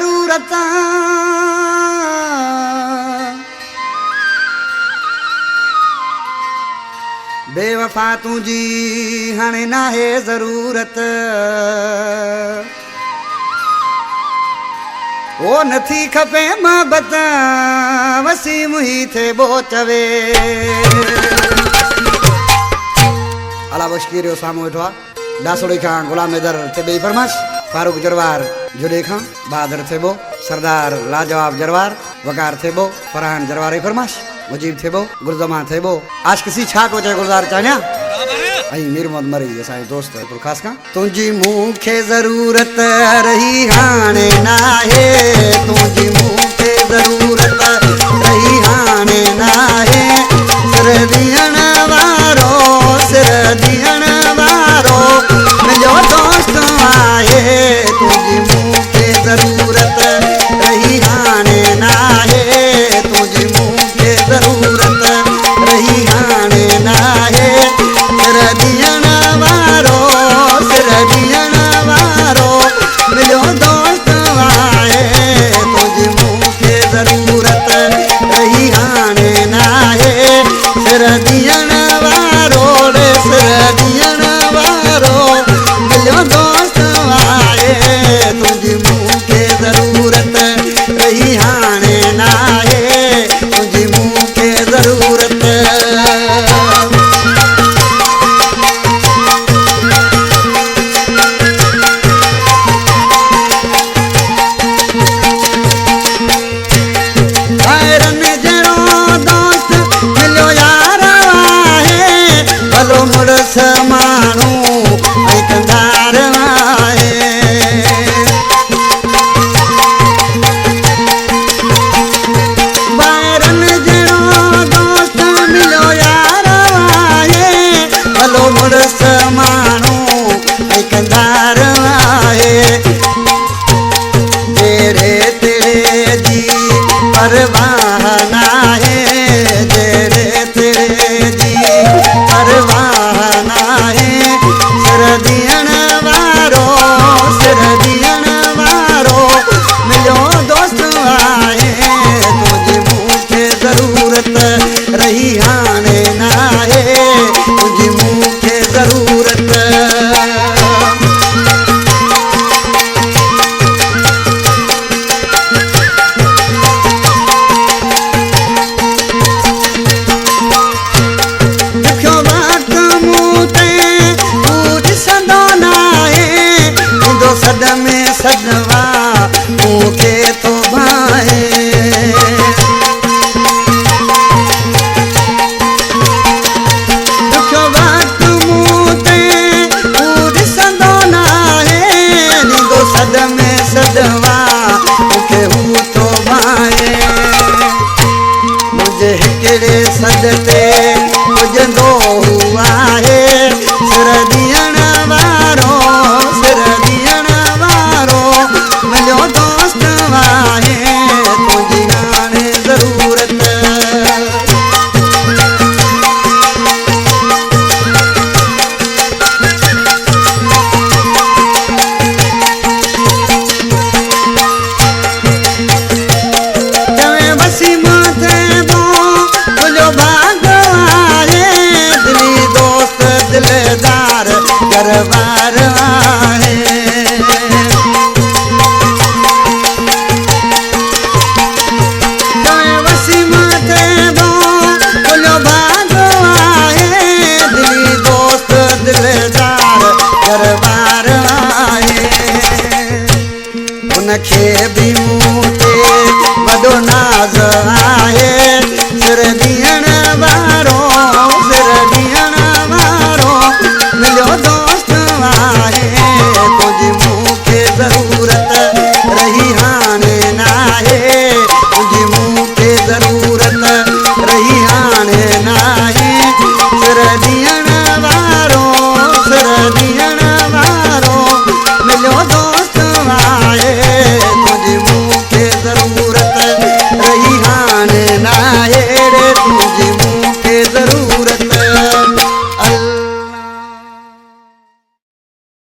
ज़रूरत बेवफा तुझी हाणे नाहे ज़रूरत ओ नथी खपे मोहब्बत वसीम ही थे बो चवे अला बशकीर सामू वेठो आहे दासोड़ी खां गुलाम हैदर थे बई फरमाश फारूक जरवार जुड़े खां बहादुर थे बो सरदार लाजवाब जरवार वकार थे बो फरहान जरवार फरमाश मुजीब थे बो गुरजमा थे बो आज किसी छा को चाहे गुलजार चाहना आई मीर मोहम्मद मरी असांजो दोस्त है खास खां तुझी मूंखे ज़रूरत रही हाणे नाहे तुझी मूंखे ज़रूरत रही हाणे नाहे सिर ॾियण वारो सिर ॾियण वारो मुंहिंजो दोस्त आहे तुझी मूंखे ज़रूरत रही हाणे नाहे तुझी मूंखे ज़रूरत रही हाणे नाहे सिर ॾियण वारो सिर ॾियण वारो मुंहिंजो दोस्त आहे तुझी मूंखे ज़रूरत रही हाणे नाहे सिर ॾियण वारो रे सिर ॾियण वारो मुंहिंजो दोस्त आहे तुझी मूंखे ज़रूरत रही हाणे नाहे तुझी मूंखे ज़रूरत माण्हू ऐं कंदार आहे ॿाहिरनि जहिड़ो दोस्त मिलियो यार आहे भलो मुड़स माण्हू ऐं कंदार आहे जहिड़े तेरे जी परवाह नाहे जहिड़े तेरे जी परवाह सिर ॾियण वारो मुंहिंजो दोस्त आहे तुझी मूंखे ज़रूरत रही हाणे नाहे तुझी मूंखे ज़रूरत सद में सदवा मूंखे तो भाए दुख वक्त मूं ते ॾिसंदो नाहे ॾींदो सद में सदवा मूंखे हू तो भाए मुंहिंजे हिकिड़े सद ते पुॼंदो हू आहे सिर ॾियण वारो सिर ॾियण वारो मुंहिंजो दोस्त आहे तुंहिंजी हाणे ज़रूरत चवे वसीम थे बो तुंहिंजो भाग आहे दिली दोस्त दिलदार घरवार आहे वसीम थे बो तुंहिंजो भाग आहे दिली दोस्त दिलदार घरवार आहे उनखे बि मूं ते वॾो नाज़ आहे सिर ॾियण वारो